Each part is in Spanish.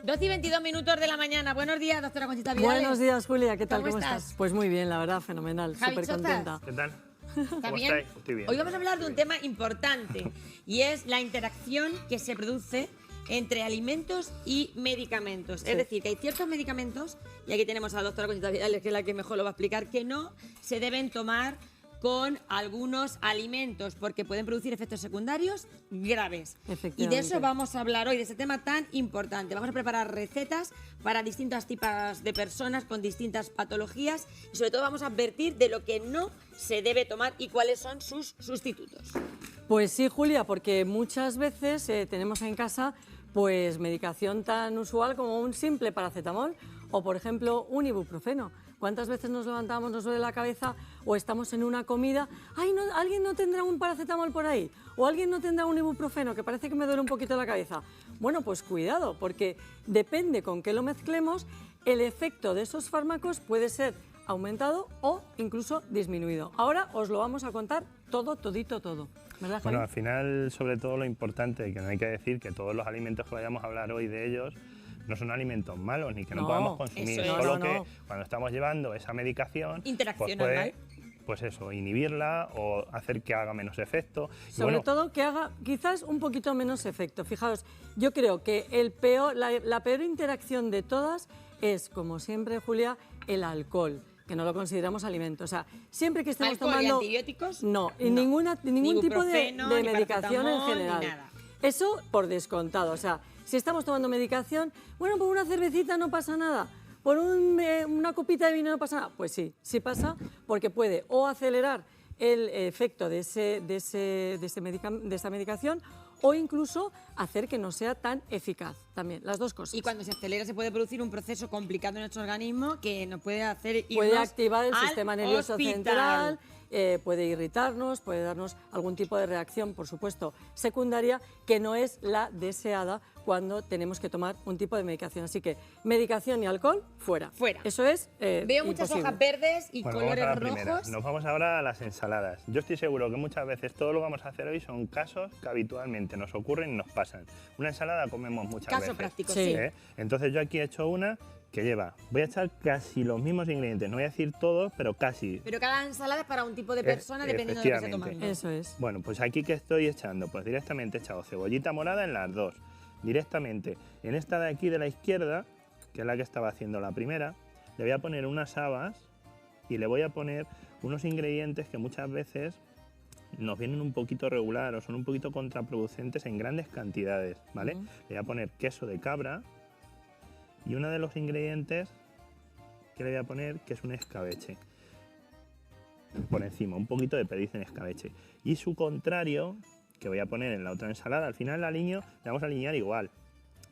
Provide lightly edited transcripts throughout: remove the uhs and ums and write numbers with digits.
12 y 22 minutos de la mañana. Buenos días, doctora Conchita Vidales. Buenos días, Julia. ¿Qué tal? ¿Cómo estás? Pues muy bien, la verdad, fenomenal. Javi Súper contenta. ¿Qué tal? ¿Está ¿Cómo bien? estáis? Estoy bien. Hoy vamos a hablar de un tema importante y es la interacción que se produce entre alimentos y medicamentos. Sí. Es decir, que hay ciertos medicamentos, y aquí tenemos a la doctora Conchita Vidales, que es la que mejor lo va a explicar, que no se deben tomar con algunos alimentos porque pueden producir efectos secundarios graves. Y de Efectivamente. eso vamos a hablar hoy, de ese tema tan importante. Vamos a preparar recetas para distintos tipos de personas con distintas patologías y sobre todo vamos a advertir de lo que no se debe tomar y cuáles son sus sustitutos. Pues sí, Julia, porque muchas veces tenemos en casa pues medicación tan usual como un simple paracetamol o, por ejemplo, un ibuprofeno. ¿Cuántas veces nos levantamos, nos duele la cabeza o estamos en una comida? ¡Ay, no, alguien no tendrá un paracetamol por ahí! ¿O alguien no tendrá un ibuprofeno que parece que me duele un poquito la cabeza? Bueno, pues cuidado, porque depende con qué lo mezclemos, el efecto de esos fármacos puede ser aumentado o incluso disminuido. Ahora os lo vamos a contar todo, todito, todo. ¿Verdad, Javi? Bueno, al final, sobre todo lo importante, que no hay que decir que todos los alimentos que vayamos a hablar hoy de ellos no son alimentos malos ni que no No, podamos consumir, eso es. solo No, que no. cuando estamos llevando esa medicación Interacciona pues puede, mal. pues eso, inhibirla o hacer que haga menos efecto. Y Sobre bueno, todo que haga quizás un poquito menos efecto. Fijaos, yo creo que la peor interacción de todas es, como siempre, Julia, el alcohol, que no lo consideramos alimento. O sea, siempre que estemos ¿Alcohol y tomando... antibióticos? No, y No. ningún tipo de Ibuprofeno, ni medicación en paracetamol, ni general. nada. Eso por descontado. O sea, si estamos tomando medicación, bueno, por una cervecita no pasa nada. Por una copita de vino no pasa nada. Pues sí, sí pasa, porque puede o acelerar el efecto de esa medicación o incluso hacer que no sea tan eficaz. También, las dos cosas. Y cuando se acelera se puede producir un proceso complicado en nuestro organismo que nos puede hacer Puede irnos activar el al sistema nervioso hospital. central, puede irritarnos, puede darnos algún tipo de reacción, por supuesto, secundaria, que no es la deseada cuando tenemos que tomar un tipo de medicación. Así que medicación y alcohol, fuera. Fuera. Eso es Veo muchas imposible. hojas verdes y bueno, vamos a colores la primera. rojos. Nos vamos ahora a las ensaladas. Yo estoy seguro que muchas veces todo lo que vamos a hacer hoy son casos que habitualmente nos ocurren y nos pasan. Una ensalada comemos muchas Caso veces. práctico, Sí. sí. Entonces yo aquí he hecho una que lleva, voy a echar casi los mismos ingredientes, no voy a decir todos, pero casi. Pero cada ensalada es para un tipo de persona dependiendo de lo que esté efectivamente. tomando. Eso es. Bueno, pues aquí que estoy echando, pues directamente he echado cebollita morada en las dos. Directamente en esta de aquí de la izquierda, que es la que estaba haciendo la primera, le voy a poner unas habas y le voy a poner unos ingredientes que muchas veces nos vienen un poquito regular o son un poquito contraproducentes en grandes cantidades, ¿vale? Le voy a poner queso de cabra y uno de los ingredientes que le voy a poner, que es un escabeche. Por encima, un poquito de perdiz en escabeche. Y su contrario, que voy a poner en la otra ensalada, al final le vamos a alinear igual.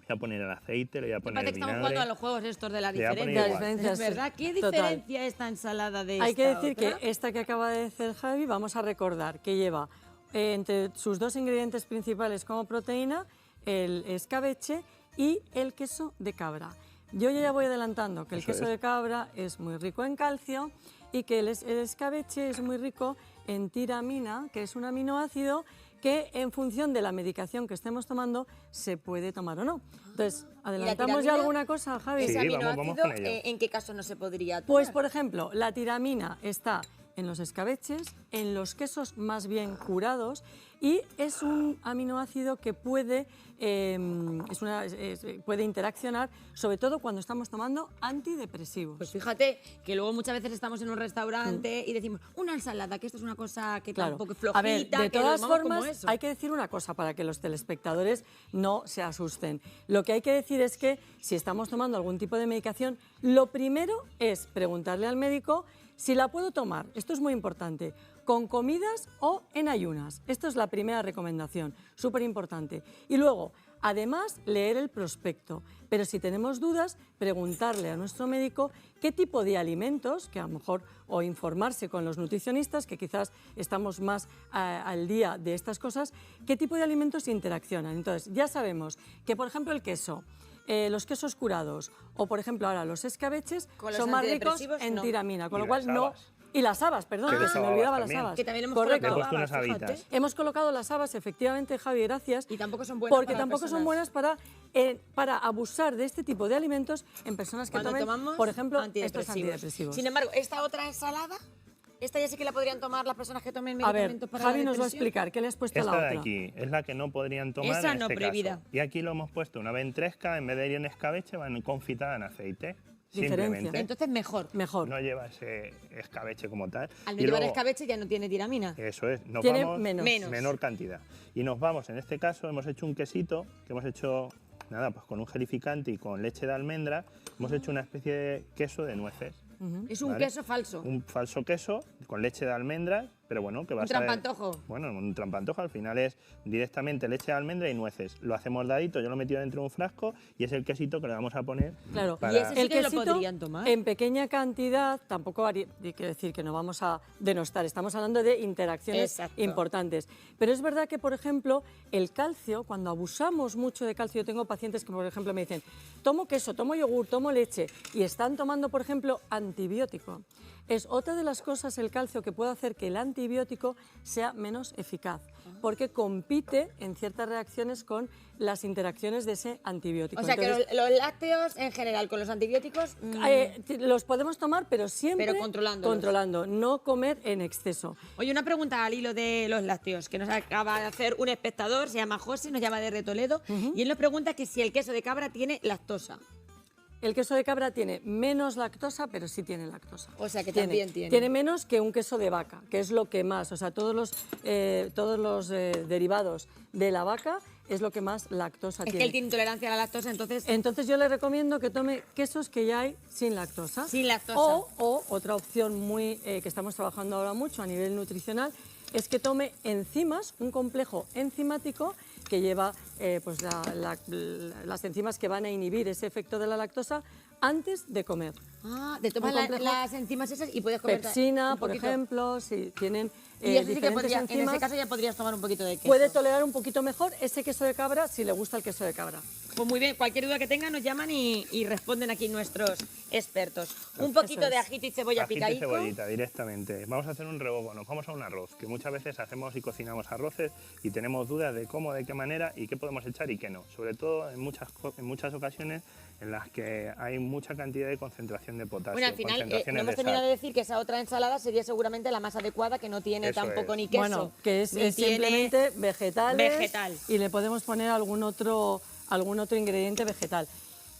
Voy a poner el aceite, le voy a Me poner parece el que estamos vinagre. jugando a los juegos estos de la Le voy a poner diferencia. igual. Diferencias, Es verdad, ¿qué total. diferencia esta ensalada de Hay que esta decir otra? que esta que acaba de decir Javi, vamos a recordar que lleva entre sus dos ingredientes principales como proteína el escabeche y el queso de cabra. Yo ya voy adelantando que el Eso queso es. de cabra es muy rico en calcio y que el escabeche es muy rico en tiramina, que es un aminoácido que en función de la medicación que estemos tomando se puede tomar o no. Entonces, ¿adelantamos ya tiramina? alguna cosa, Javi? Ese Sí, vamos aminoácido, con ello. ¿en qué caso no se podría tomar? Pues, por ejemplo, la tiramina está en los escabeches, en los quesos más bien curados y es un aminoácido que puede interaccionar, sobre todo cuando estamos tomando antidepresivos. Pues fíjate que luego muchas veces estamos en un restaurante y decimos una ensalada, que esto es una cosa que Claro. tampoco es flojita, A ver, de que lo todas tomamos como formas, eso. hay que decir una cosa para que los telespectadores no se asusten. Lo que hay que decir es que si estamos tomando algún tipo de medicación, lo primero es preguntarle al médico si la puedo tomar. Esto es muy importante. Con comidas o en ayunas. Esto es la primera recomendación, súper importante. Y luego, además, leer el prospecto. Pero si tenemos dudas, preguntarle a nuestro médico qué tipo de alimentos, que a lo mejor, o informarse con los nutricionistas, que quizás estamos más al día de estas cosas, qué tipo de alimentos interaccionan. Entonces, ya sabemos que, por ejemplo, el queso, los quesos curados o, por ejemplo, ahora los escabeches Con los son más ricos antidepresivos, en no. tiramina, con Y lo cual las no... habas. Y las habas, perdón, Que que de se me habas olvidaba las también. habas. Que también hemos Correcto. Le he colocado puesto unas habas, fíjate. habitas. Hemos colocado las habas, efectivamente, Javi, gracias. Y tampoco son buenas Porque para tampoco son personas. buenas para abusar de este tipo de alimentos en personas que Cuando tomen, tomamos por ejemplo, estos antidepresivos. antidepresivos. Sin embargo, esta otra ensalada, esta ya sí que la podrían tomar las personas que tomen A ver, medicamentos para Javi la nos va a depresión. explicar qué le has puesto a la Esta de otra. aquí es la que no podrían tomar Esa en no, este prohibida. caso. Y aquí lo hemos puesto una ventresca, en vez de ir en escabeche, van confitada en aceite. Diferencia. Simplemente. Entonces mejor. Mejor. No lleva ese escabeche como tal. Al no Y llevar luego- escabeche ya no tiene tiramina. Eso es, nos Tiene vamos menos. Menos. menor cantidad. Y nos vamos, en este caso hemos hecho un quesito, que hemos hecho, nada, pues con un gelificante y con leche de almendra, hemos hecho una especie de queso de nueces. Es un ¿vale? queso falso. Un falso queso con leche de almendras, pero bueno, que va Un a ser... trampantojo. Bueno, un trampantojo al final es directamente leche de almendra y nueces. Lo hacemos dadito, yo lo he metido dentro de un frasco y es el quesito que le vamos a poner Claro, para... Y ese sí el que lo quesito podrían tomar. en pequeña cantidad, tampoco hay que decir que no vamos a denostar, estamos hablando de interacciones Exacto. importantes. Pero es verdad que, por ejemplo, el calcio, cuando abusamos mucho de calcio, yo tengo pacientes que, por ejemplo, me dicen, tomo queso, tomo yogur, tomo leche y están tomando, por ejemplo, antibiótico. Es otra de las cosas, el calcio, que puede hacer que el antibiótico sea menos eficaz, porque compite en ciertas reacciones con las interacciones de ese antibiótico. O sea que Entonces, los lácteos en general con los antibióticos los podemos tomar, pero siempre Pero controlándolos. controlando, no comer en exceso. Oye, una pregunta al hilo de los lácteos, que nos acaba de hacer un espectador, se llama José, nos llama de Toledo, y él nos pregunta que si el queso de cabra tiene lactosa. El queso de cabra tiene menos lactosa, pero sí tiene lactosa. O sea que también tiene. Tiene menos que un queso de vaca, que es lo que más, o sea, todos los derivados de la vaca es lo que más lactosa Es que tiene. él tiene intolerancia a la lactosa, entonces Entonces yo le recomiendo que tome quesos que ya hay sin lactosa. Sin lactosa. O otra opción muy que estamos trabajando ahora mucho a nivel nutricional es que tome enzimas, un complejo enzimático que lleva pues las enzimas que van a inhibir ese efecto de la lactosa antes de comer. de tomar un complejo- las enzimas esas y puedes comer Pepsina, un por poquito. ejemplo, si tienen Y eso sí que diferentes podría, en enzimas, ese caso ya podrías tomar un poquito de queso. puede tolerar un poquito mejor ese queso de cabra si le gusta el queso de cabra. Pues muy bien, cualquier duda que tengan nos llaman y responden aquí nuestros expertos. Un poquito Eso de es. ajito y cebolla Ajito y picadico. cebollita directamente. Vamos a hacer un rehogo, nos vamos a un arroz, que muchas veces hacemos y cocinamos arroces y tenemos dudas de cómo, de qué manera y qué podemos echar y qué no. Sobre todo en muchas ocasiones en las que hay mucha cantidad de concentración de potasio. Bueno, al final no concentraciones hemos de terminado sal. de decir que esa otra ensalada sería seguramente la más adecuada, que no tiene Eso tampoco es. ni queso. Bueno, que es ni tiene- simplemente vegetales vegetal. y le podemos poner algún otro ingrediente vegetal.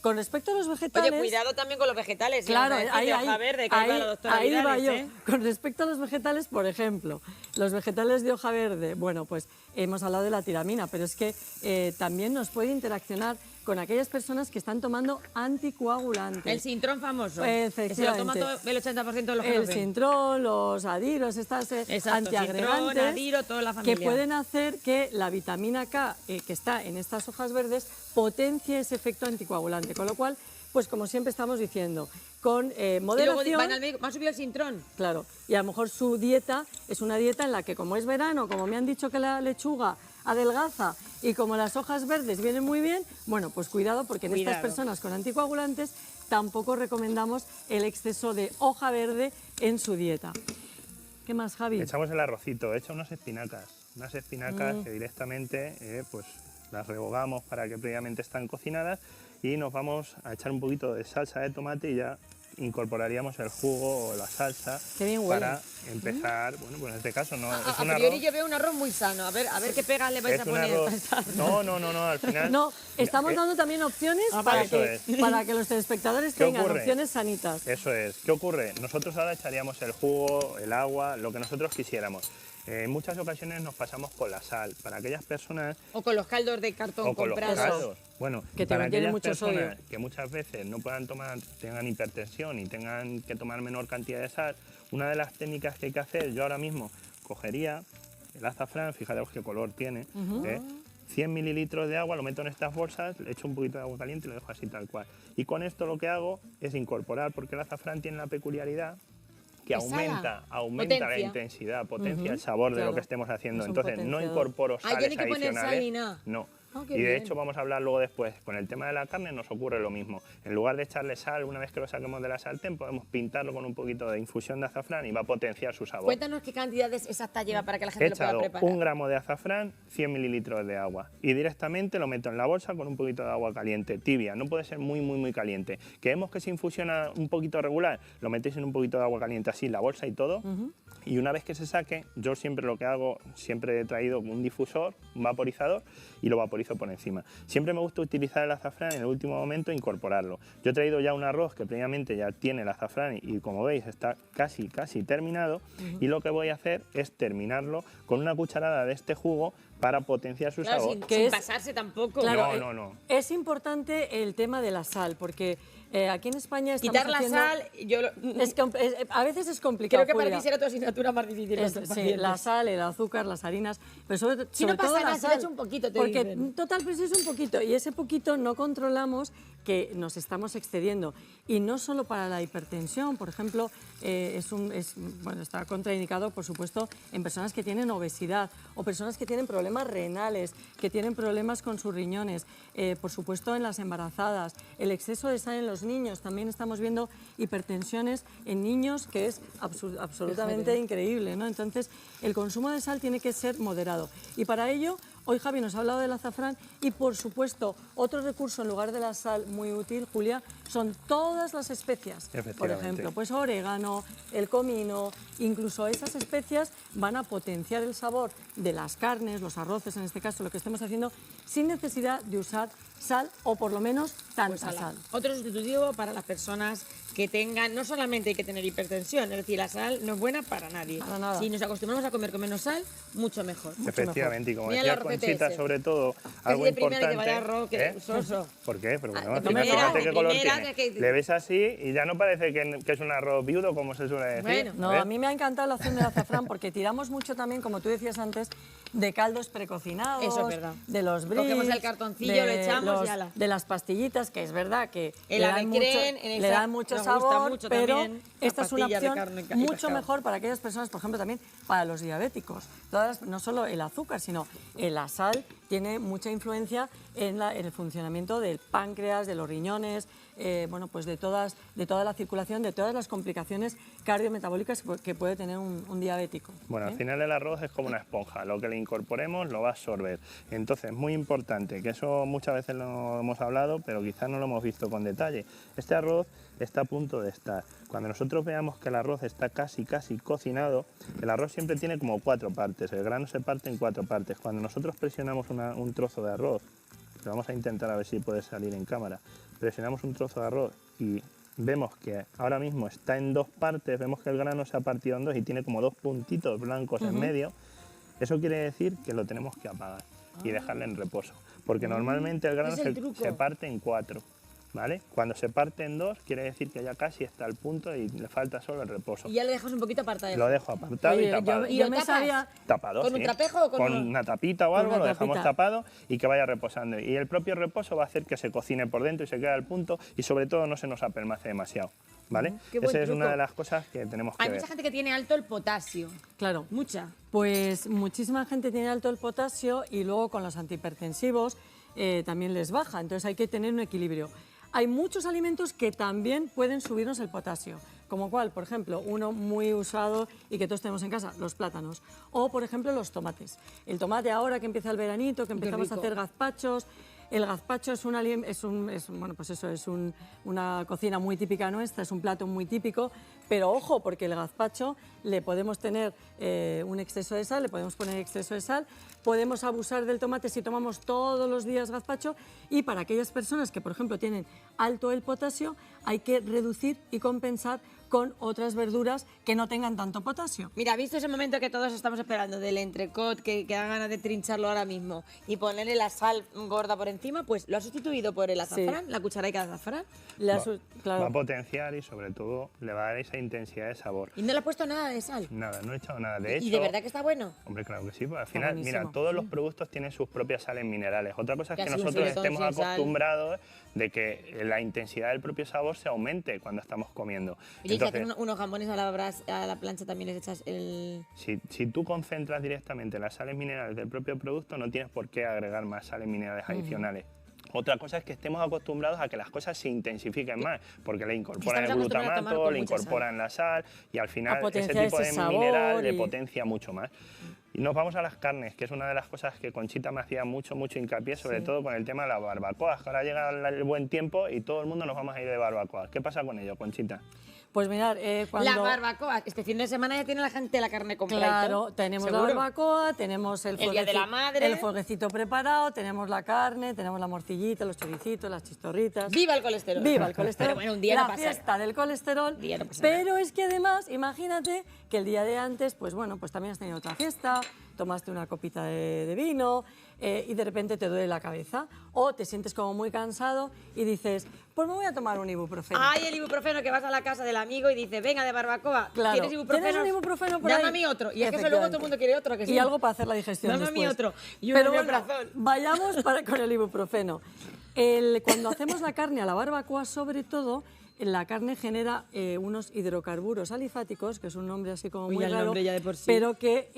Con respecto a los vegetales... Oye, cuidado también con los vegetales. Claro, vamos a decir, de hoja verde, que ahí va la doctora ahí va Vidales, yo. ¿eh? Con respecto a los vegetales, por ejemplo, los vegetales de hoja verde, bueno, pues hemos hablado de la tiramina, pero es que también nos puede interaccionar con aquellas personas que están tomando anticoagulantes. El sintrón famoso. Que se lo toma Efectivamente. todo, el 80% de los que El nos ven. sintrón, los adiros, estas Exacto, antiagregantes sintrón, adiro, toda la que familia. pueden hacer que la vitamina K que está en estas hojas verdes potencie ese efecto anticoagulante. Con lo cual, pues como siempre estamos diciendo, con Y luego moderación... van al médico, ¿me ha subido el sintrón? Claro, y a lo mejor su dieta es una dieta en la que, como es verano, como me han dicho que la lechuga adelgaza y como las hojas verdes vienen muy bien, bueno, pues cuidado, porque en estas Cuidado. personas con anticoagulantes tampoco recomendamos el exceso de hoja verde en su dieta. ¿Qué más, Javi? Echamos el arrocito, he hecho unas espinacas que directamente pues las rehogamos para que previamente están cocinadas y nos vamos a echar un poquito de salsa de tomate y ya incorporaríamos el jugo o la salsa Qué bien huele. para empezar, bueno, pues en este caso no es A un priori arroz, yo veo un arroz muy sano. A ver qué pegas le vais es a un poner. arroz, no, al final No, estamos eh, dando también opciones eso es. para que los telespectadores ¿Qué tengan ocurre? opciones sanitas. Eso es. ¿Qué ocurre? Nosotros ahora echaríamos el jugo, el agua, lo que nosotros quisiéramos. En muchas ocasiones nos pasamos con la sal. Para aquellas personas O con los caldos de cartón o con los comprados. caldos. Bueno, Que para tienen aquellas mucho personas sodio. que muchas veces no puedan tomar, tengan hipertensión y tengan que tomar menor cantidad de sal, una de las técnicas que hay que hacer, yo ahora mismo cogería el azafrán, fijaros qué color tiene, 100 mililitros de agua, lo meto en estas bolsas, le echo un poquito de agua caliente y lo dejo así tal cual. Y con esto lo que hago es incorporar, porque el azafrán tiene la peculiridad que ¿Es sala? aumenta la Potencia. intensidad, potencia el sabor de claro. lo que estemos haciendo. Es un Entonces no potenciador. incorporo Ah, ya sales no hay que poner sal adicionales. ni nada. No, Ah, qué y de bien. hecho vamos a hablar luego después, con el tema de la carne nos ocurre lo mismo. En lugar de echarle sal, una vez que lo saquemos de la sartén, podemos pintarlo con un poquito de infusión de azafrán y va a potenciar su sabor. Cuéntanos qué cantidades exactas lleva para que la gente He lo pueda echado preparar. 1 gramo de azafrán, 100 mililitros de agua y directamente lo meto en la bolsa con un poquito de agua caliente, tibia, no puede ser muy caliente. ¿Queremos que se infusiona un poquito regular? Lo metéis en un poquito de agua caliente así, la bolsa y todo. Y una vez que se saque, yo siempre lo que hago, siempre he traído un difusor, un vaporizador y lo vaporizo por encima. Siempre me gusta utilizar el azafrán en el último momento e incorporarlo. Yo he traído ya un arroz que previamente ya tiene el azafrán y como veis está casi terminado y lo que voy a hacer es terminarlo con una cucharada de este jugo para potenciar su Claro, sabor. sin, Que sin es- pasarse tampoco. Claro, No. Es importante el tema de la sal, porque aquí en España estamos Quitar la haciendo- sal, yo lo- a veces es complicado. creo que para Julia. ti será tu asignatura más difícil. con tus Sí, pacientes. la sal, el azúcar, las harinas, pero sobre, Si no sobre todo pasa la nada, si le sal. echo un poquito, te Porque, dicen. total, pues es un poquito, y ese poquito no controlamos que nos estamos excediendo. Y no solo para la hipertensión, por ejemplo, bueno, está contraindicado, por supuesto, en personas que tienen obesidad o personas que tienen problemas renales, que tienen problemas con sus riñones, por supuesto en las embarazadas, el exceso de sal en los niños, también estamos viendo hipertensiones en niños que es absolutamente increíble, ¿no? Entonces, el consumo de sal tiene que ser moderado. Y para ello, hoy Javi nos ha hablado del azafrán y, por supuesto, otro recurso en lugar de la sal muy útil, Julia, son todas las especias. Por Efectivamente. ejemplo, pues orégano, el comino, incluso esas especias van a potenciar el sabor de las carnes, los arroces en este caso, lo que estemos haciendo, sin necesidad de usar sal o por lo menos tanta Pues sal. Otro sustitutivo para las personas que tengan, no solamente hay que tener hipertensión, es decir, la sal no es buena para nadie. Para nada. Si nos acostumbramos a comer con menos sal, mucho mejor. Efectivamente, y como Mira decía la receta Conchita, ese. sobre todo, Casi algo de primera y que importante... vaya arroz, que soso. ¿Por qué? Porque Ah, no, de al final, primera, fíjate de qué color primera, tiene. que- Le ves así y ya no parece que es un arroz viudo, como se suele decir. Bueno. No, ¿Eh? a mí me ha encantado la acción del azafrán porque tiramos mucho también, como tú decías antes, de caldos precocinados, Eso es verdad. de los bris, Cogemos el cartoncillo, lo echamos y ala. de las pastillitas, que es verdad que El le dan mucho, avecren, en le esa- dan mucho nos gusta sabor, mucho pero también, esta las es una pastillas de opción carne y mucho pescado. mejor para aquellas personas, por ejemplo, también para los diabéticos. No solo el azúcar, sino la sal tiene mucha influencia en el funcionamiento del páncreas, de los riñones, bueno, pues de toda la circulación, de todas las complicaciones cardiometabólicas que puede tener un diabético. Bueno, ¿eh? al final el arroz es como una esponja, lo que le incorporemos lo va a absorber. Entonces, muy importante, que eso muchas veces lo hemos hablado, pero quizás no lo hemos visto con detalle. Este arroz está a punto de estar. Cuando nosotros veamos que el arroz está casi cocinado, el arroz siempre tiene como 4 partes, el grano se parte en 4 partes. Cuando nosotros presionamos un trozo de arroz, lo vamos a intentar a ver si puede salir en cámara, presionamos un trozo de arroz y vemos que ahora mismo está en 2 partes, vemos que el grano se ha partido en 2 y tiene como 2 puntitos blancos en medio, eso quiere decir que lo tenemos que apagar y dejarle en reposo, porque normalmente el grano Es el truco. se parte en 4. ¿Vale? Cuando se parte en 2 quiere decir que ya casi está al punto y le falta solo el reposo. Y ya lo dejas un poquito apartado. Lo dejo apartado Oye, y tapado. ¿Y yo lo me tapas? sabía... Tapado, ¿Con un sí. trapejo o con uno? una tapita o algo, una lo dejamos tapita. tapado y que vaya reposando. Y el propio reposo va a hacer que se cocine por dentro y se quede al punto y sobre todo no se nos apelmace demasiado. ¿Vale? Qué buen Esa es truco. una de las cosas que tenemos que Hay ver. mucha gente que tiene alto el potasio. Claro. Mucha. Pues muchísima gente tiene alto el potasio y luego con los antihipertensivos también les baja, entonces hay que tener un equilibrio. Hay muchos alimentos que también pueden subirnos el potasio, como cuál, por ejemplo, uno muy usado y que todos tenemos en casa, los plátanos, o por ejemplo los tomates. El tomate ahora que empieza el veranito, que empezamos a rico. hacer gazpachos. El gazpacho es una cocina muy típica nuestra, es un plato muy típico, pero ojo, porque el gazpacho le podemos tener un exceso de sal, le podemos poner exceso de sal, podemos abusar del tomate si tomamos todos los días gazpacho y para aquellas personas que, por ejemplo, tienen alto el potasio, hay que reducir y compensar con otras verduras que no tengan tanto potasio. Mira, visto ese momento que todos estamos esperando del entrecot, que da ganas de trincharlo ahora mismo y ponerle la sal gorda por encima encima, pues lo ha sustituido por el azafrán, la cucharaica de azafrán. Va a potenciar y sobre todo le va a dar esa intensidad de sabor. Y no le ha puesto nada de sal. Nada, no he echado nada. De hecho, ¿Y de verdad que está bueno? Hombre, claro que sí. Pues al final, buenísimo. mira, todos los productos tienen sus propias sales minerales. Otra cosa es que Casi un nosotros filetón estemos sin sal. acostumbrados de que la intensidad del propio sabor se aumente cuando estamos comiendo. Oye, y si Entonces, hacen unos jamones a la plancha también les echas el... si tú concentras directamente las sales minerales del propio producto, no tienes por qué agregar más sales minerales adicionales. Otra cosa es que estemos acostumbrados a que las cosas se intensifiquen más, porque le incorporan el Estamos acostumbrados a tomar glutamato, con le mucha incorporan la sal y al final ese potenciar tipo ese de sabor mineral le y- potencia mucho más. Y nos vamos a las carnes, que es una de las cosas que Conchita me hacía mucho hincapié, sobre todo con el tema de las barbacoas, que ahora llega el buen tiempo y todo el mundo nos vamos a ir de barbacoas. ¿Qué pasa con ello, Conchita? Pues mirad, cuando... La barbacoa. Este fin de semana ya tiene la gente la carne comprada. Claro, tenemos la barbacoa, tenemos el Día de la Madre. el fueguecito preparado, tenemos la carne, tenemos la morcillita, los choricitos, las chistorritas. ¡Viva el colesterol! ¡Viva el colesterol! Pero bueno, un día la no pasa fiesta nada. del colesterol. Un día no pasa pero es que además, imagínate que el día de antes, pues bueno, pues también has tenido otra fiesta, tomaste una copita de vino y de repente te duele la cabeza o te sientes como muy cansado y dices, pues me voy a tomar un ibuprofeno. Hay el ibuprofeno que vas a la casa del amigo y dices, venga, de barbacoa, Claro. ¿tienes ibuprofeno? ¿Tienes un ibuprofeno por Dame ahí? a mí otro. Y es que eso luego todo el mundo quiere otro, ¿a que sí? Y algo para hacer la digestión Dame a mí después. otro. Y un Pero bueno, omeprazol. vayamos con el ibuprofeno. Cuando hacemos la carne a la barbacoa, sobre todo, la carne genera unos hidrocarburos alifáticos, que es un nombre así como Uy, muy el raro, nombre ya de por sí. pero que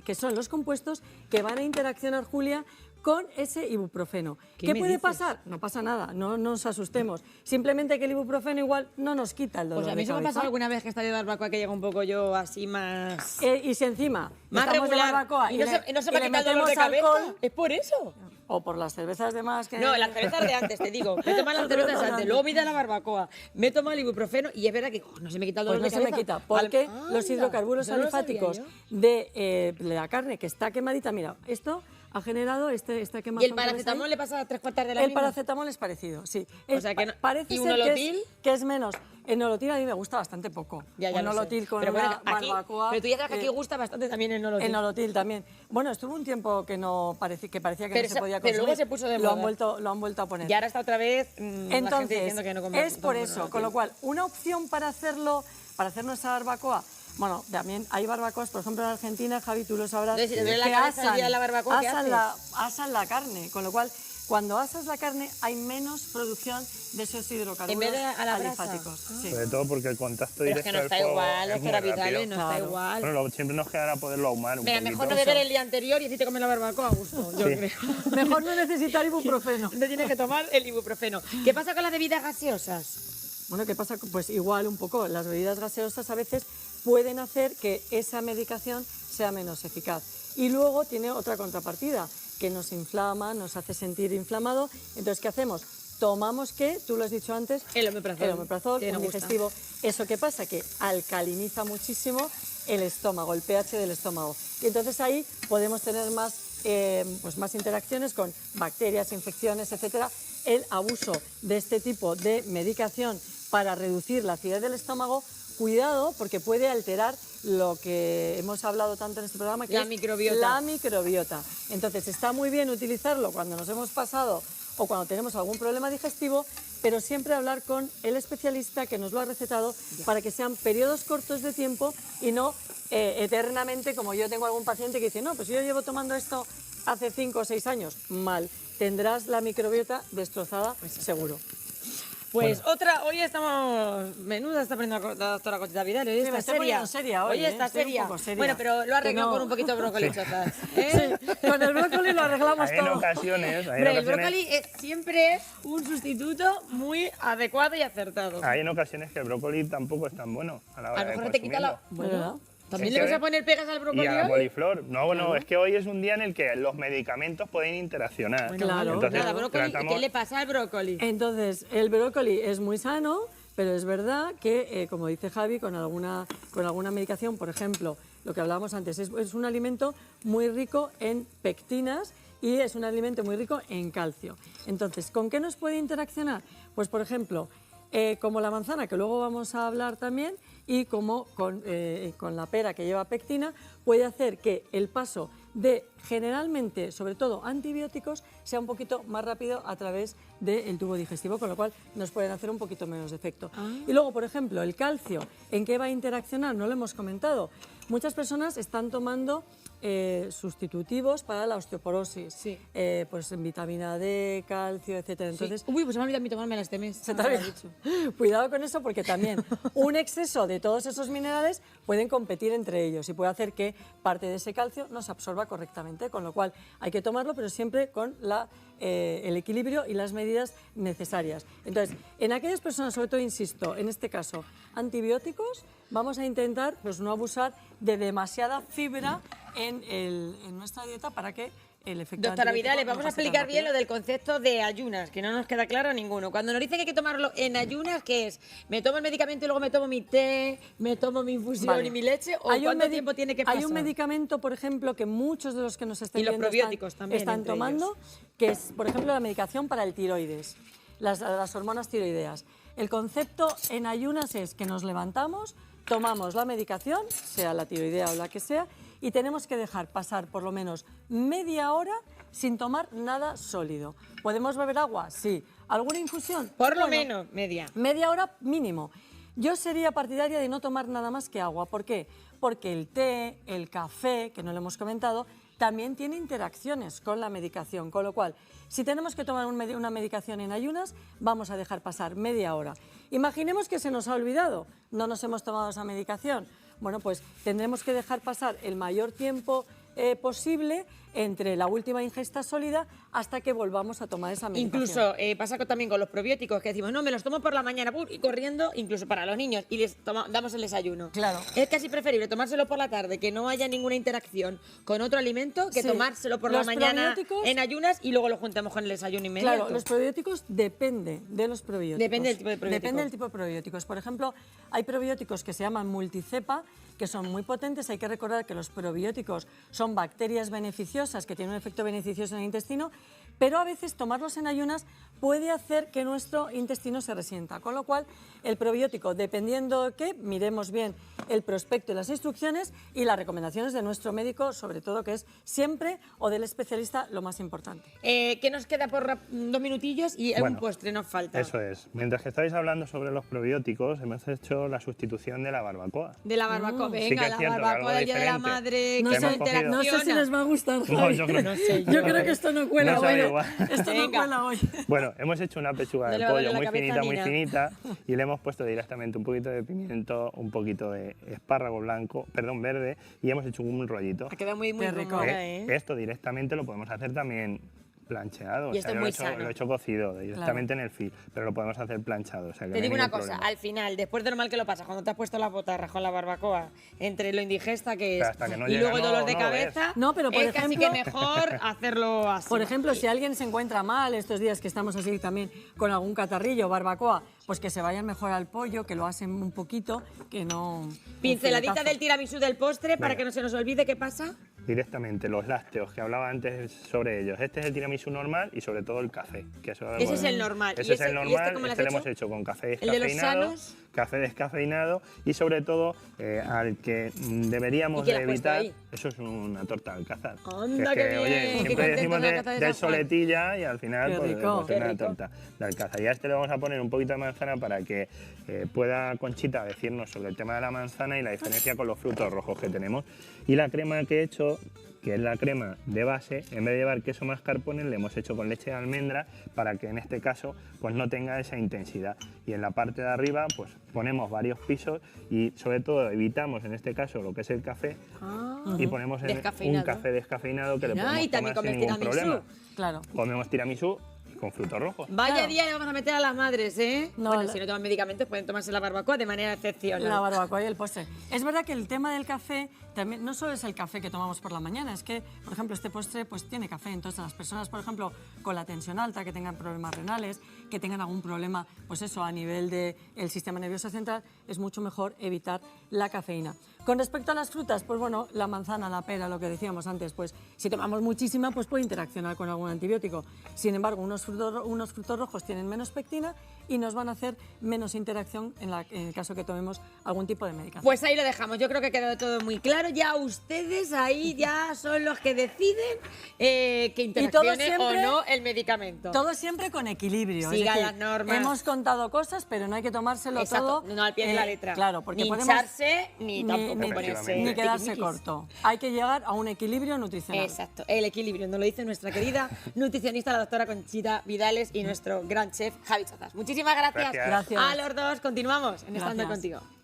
que son los compuestos que van a interaccionar, Julia, con ese ibuprofeno. ¿Qué ¿Qué me puede dices? pasar? No pasa nada, no nos asustemos. Simplemente que el ibuprofeno igual no nos quita el dolor Pues a mí de eso me ha cabeza. pasado alguna vez que he estado de barbacoa que llega un poco yo así más... Y si encima más estamos de regular. barbacoa y no se me ha le quitado el dolor de metemos cabeza. alcohol, ¿Es por eso? o por las cervezas de más que... No, las cervezas de antes, te digo. Me toman las cervezas de antes, luego me da la barbacoa, me tomo el ibuprofeno y es verdad que no se me quita el Pues dolor no de se cabeza. me quita, porque los Anda, hidrocarburos eso no lo sabía alifáticos yo. de la carne que está quemadita, mira, esto ha generado esta quemazón. ¿Y el que ves ahí. paracetamol le pasa a 3/4 de la El misma? paracetamol es parecido, sí. O sea que no- Parece ¿y un ser nolotil? que es menos. El nolotil a mí me gusta bastante poco. Ya un lo sé. nolotil con Pero bueno, una aquí- barbacoa. Pero tú ya sabes que aquí gusta bastante también el nolotil. El nolotil también. Bueno, estuvo un tiempo que parecía que Pero no se podía pero consumir. luego se puso de lo han moda. vuelto a poner. Y ahora está otra vez la gente Entonces, diciendo que no come es por eso, con lo cual, una opción para hacerlo, para hacer nuestra barbacoa, bueno, también hay barbacoas, por ejemplo en Argentina, Javi, tú lo sabrás, Entonces, si te duele la cabeza el día de la barbacoa, ¿qué asan la carne, con lo cual, cuando asas la carne hay menos producción de esos hidrocarburos En vez de a la brasa. alifáticos. Sí. Sobre todo porque el contacto Pero es directo que no del está fuego igual, es los muy caravitales rápido. no está Claro. igual. Bueno, siempre nos quedará poderlo ahumar un Venga, poquito. mejor no beber el día anterior y así te comes la barbacoa a gusto, yo Sí. creo. Mejor no necesitar ibuprofeno. Te tienes que tomar el ibuprofeno. ¿Qué pasa con las bebidas gaseosas? Bueno, ¿qué pasa? Pues igual un poco, las bebidas gaseosas a veces pueden hacer que esa medicación sea menos eficaz. Y luego tiene otra contrapartida, que nos inflama, nos hace sentir inflamado. Entonces, ¿qué hacemos? Tomamos, ¿qué? Tú lo has dicho antes. El omeprazol. El omeprazol, Que no un gusta. digestivo. ¿Eso qué pasa? Que alcaliniza muchísimo el estómago, el pH del estómago. Y entonces ahí podemos tener más, pues más interacciones con bacterias, infecciones, etcétera. El abuso de este tipo de medicación para reducir la acidez del estómago, cuidado, porque puede alterar lo que hemos hablado tanto en este programa, que La es microbiota. la microbiota. Entonces, está muy bien utilizarlo cuando nos hemos pasado o cuando tenemos algún problema digestivo, pero siempre hablar con el especialista que nos lo ha recetado para que sean periodos cortos de tiempo y no eternamente, como yo tengo algún paciente que dice, no, pues yo llevo tomando esto hace 5 o 6 años. Mal, tendrás la microbiota destrozada, seguro. Pues hoy estamos... Menuda está poniendo la doctora Conchita Vidal, hoy Sí, está me estoy seria. poniendo seria hoy, está estoy un seria. poco seria. Bueno, pero lo ha arreglado Que no. con un poquito de brócoli, chozas, ¿eh? Sí, con el brócoli lo arreglamos Hay en todo. ocasiones, Hombre, el brócoli siempre es un sustituto muy adecuado y acertado. hay en ocasiones que el brócoli tampoco es tan bueno a la hora A lo de mejor te quita la... consumirlo. ¿Verdad? ¿También Es le que vas a poner pegas al Y brócoli a la hoy? coliflor. No, bueno, es que hoy es un día en el que los medicamentos pueden interaccionar. Bueno, Claro, vale. Entonces, Nada, brócoli, tratamos- ¿qué le pasa al brócoli? Entonces, el brócoli es muy sano, pero es verdad que, como dice Javi, con alguna medicación, por ejemplo, lo que hablábamos antes, es un alimento muy rico en pectinas y es un alimento muy rico en calcio. Entonces, ¿con qué nos puede interaccionar? Pues, por ejemplo, como la manzana, que luego vamos a hablar también, y como con la pera que lleva pectina, puede hacer que el paso de generalmente, sobre todo antibióticos, sea un poquito más rápido a través del tubo digestivo, con lo cual nos pueden hacer un poquito menos de efecto. Y luego, por ejemplo, el calcio, ¿en qué va a interaccionar? No lo hemos comentado. Muchas personas están tomando sustitutivos para la osteoporosis, Sí. pues en vitamina D, calcio, etcétera. Entonces, Uy, pues se me ha olvidado a mí tomármela este mes. se te ha dicho. Cuidado con eso porque también un exceso de todos esos minerales pueden competir entre ellos y puede hacer que parte de ese calcio no se absorba correctamente, con lo cual hay que tomarlo, pero siempre con el equilibrio y las medidas necesarias. Entonces, en aquellas personas, sobre todo, insisto, en este caso, antibióticos, vamos a intentar pues, no abusar de demasiada fibra en nuestra dieta para que el efecto Doctora antibiótico Vidal, no vamos a pase tan explicar bien rápido. lo del concepto de ayunas, que no nos queda claro a ninguno. Cuando nos dicen que hay que tomarlo en ayunas, ¿qué es? ¿Me tomo el medicamento y luego me tomo mi té, me tomo mi infusión Vale. y mi leche? ¿O Hay un cuánto medi- tiempo tiene que pasar? Hay un medicamento, por ejemplo, que muchos de los que nos están Y los viendo probióticos también, están entre tomando, que es, por ejemplo, la medicación para el tiroides, las hormonas tiroideas. El concepto en ayunas es que nos levantamos, tomamos la medicación, sea la tiroidea o la que sea, y tenemos que dejar pasar por lo menos media hora sin tomar nada sólido. ¿Podemos beber agua? Sí. ¿Alguna infusión? Por lo Bueno, menos, media. media hora mínimo. Yo sería partidaria de no tomar nada más que agua. ¿Por qué? Porque el té, el café, que no lo hemos comentado, también tiene interacciones con la medicación. Con lo cual, si tenemos que tomar una medicación en ayunas, vamos a dejar pasar media hora. Imaginemos que se nos ha olvidado, no nos hemos tomado esa medicación. Bueno, pues tendremos que dejar pasar el mayor tiempo posible entre la última ingesta sólida hasta que volvamos a tomar esa medicación. Incluso pasa también con los probióticos, que decimos, no, me los tomo por la mañana y corriendo, incluso para los niños, y les damos el desayuno. Claro. Es casi preferible tomárselo por la tarde, que no haya ninguna interacción con otro alimento, que Sí. tomárselo por la Los mañana probióticos- en ayunas y luego lo juntemos con el desayuno inmediato. Claro, los probióticos depende de los probióticos. Depende del tipo de probiótico. Depende del tipo de probióticos. Por ejemplo, hay probióticos que se llaman multicepa, que son muy potentes. Hay que recordar que los probióticos son bacterias beneficiosas que tienen un efecto beneficioso en el intestino, pero a veces tomarlos en ayunas puede hacer que nuestro intestino se resienta. Con lo cual, el probiótico, dependiendo de qué, miremos bien el prospecto y las instrucciones y las recomendaciones de nuestro médico, sobre todo, que es siempre, o del especialista, lo más importante. ¿Qué nos queda por 2 minutillos? Y un Bueno, postre nos falta. Eso es. Mientras que estáis hablando sobre los probióticos, hemos hecho la sustitución de la barbacoa. De la barbacoa, Sí que venga, es la cierto que barbacoa algo del Día de la diferente. Madre, No que sé- se hemos cogido- No sé si interacciona. les va a gustar, No, Javi. yo creo- No sé, Yo creo que esto no cuela No sabe hoy. igual. Esto no Venga. cuela hoy. Bueno, hemos hecho una pechuga No de le va a doler pollo la muy cabeza finita, ni muy nada. finita y le hemos puesto directamente un poquito de pimiento, un poquito de espárrago blanco, perdón, verde y hemos hecho un rollito. Ha quedado muy Qué rico. rumora, ¿eh? Esto directamente lo podemos hacer también plancheado, Y esto es yo muy lo, sano. lo he hecho cocido directamente en el fil, pero lo podemos hacer planchado. O sea, que Te no hay digo una ningún cosa, problema. al final, después de lo mal que lo pasas, cuando te has puesto las botarras con la barbacoa, entre lo indigesta que es Pero hasta que no y llega, luego el dolor no- de no lo ves. cabeza, No, pero por es casi que ejemplo- mejor hacerlo así. Por ejemplo, si alguien se encuentra mal estos días que estamos así también con algún catarrillo, barbacoa, pues que se vayan mejor al pollo, que lo hacen un poquito, que no... un Pinceladita filetazo. del tiramisú del postre para Venga. que no se nos olvide qué pasa. Directamente los lácteos que hablaba antes sobre ellos. Este es el tiramisú normal y sobre todo el café. Que eso, Ese es el normal. Ese ¿Y es el ese- y normal, este cómo lo has lo hemos hecho? hecho con café ¿El de los descafeinado, sanos? café descafeinado y sobre todo al que deberíamos ¿Y qué le de has puesto evitar, ahí? eso es una torta de alcázar. Anda, Que es qué oye, bien, qué siempre contento decimos con la caza de del San Juan. soletilla y al final Qué pues, rico. pues, Qué es una rico. torta de alcázar. Y a este le vamos a poner un poquito de manzana para que pueda Conchita decirnos sobre el tema de la manzana y la diferencia con los frutos rojos que tenemos. Y la crema que he hecho, que es la crema de base, en vez de llevar queso mascarpone, le hemos hecho con leche de almendra para que en este caso pues no tenga esa intensidad. Y en la parte de arriba pues ponemos varios pisos y sobre todo evitamos en este caso lo que es el café y ponemos un Descafeinado. café descafeinado que le Mira, podemos y también tomar sin comer ningún tiramisú. problema. Claro. Comemos tiramisú con frutos rojos. Vaya Claro. día le vamos a meter a las madres, ¿eh? No, bueno, la- si no toman medicamentos pueden tomarse la barbacoa de manera excepcional. La barbacoa y el postre. Es verdad que el tema del café también no solo es el café que tomamos por la mañana, es que, por ejemplo, este postre pues tiene café. Entonces, las personas, por ejemplo, con la tensión alta, que tengan problemas renales, que tengan algún problema, pues eso, a nivel del sistema nervioso central, es mucho mejor evitar la cafeína. Con respecto a las frutas, pues bueno, la manzana, la pera, lo que decíamos antes, pues si tomamos muchísima, pues puede interaccionar con algún antibiótico. Sin embargo, unos frutos rojos tienen menos pectina y nos van a hacer menos interacción en el caso que tomemos algún tipo de medicación. Pues ahí lo dejamos. Yo creo que quedó todo muy claro. Ya ustedes ahí ya son los que deciden que interaccione o no el medicamento. Todo siempre con equilibrio. Siga es decir, las normas. Hemos contado cosas, pero no hay que tomárselo Exacto, todo. no al pie de la letra. Claro, porque ni podemos hincharse, ni tampoco ponerse ni quedarse tiquismiquis. corto. Hay que llegar a un equilibrio nutricional. Exacto, el equilibrio, nos lo dice nuestra querida nutricionista, la doctora Conchita Vidales, y nuestro gran chef Javi Chazas. Muchísimas gracias, Gracias. a los dos. Continuamos en Estando Gracias. Contigo.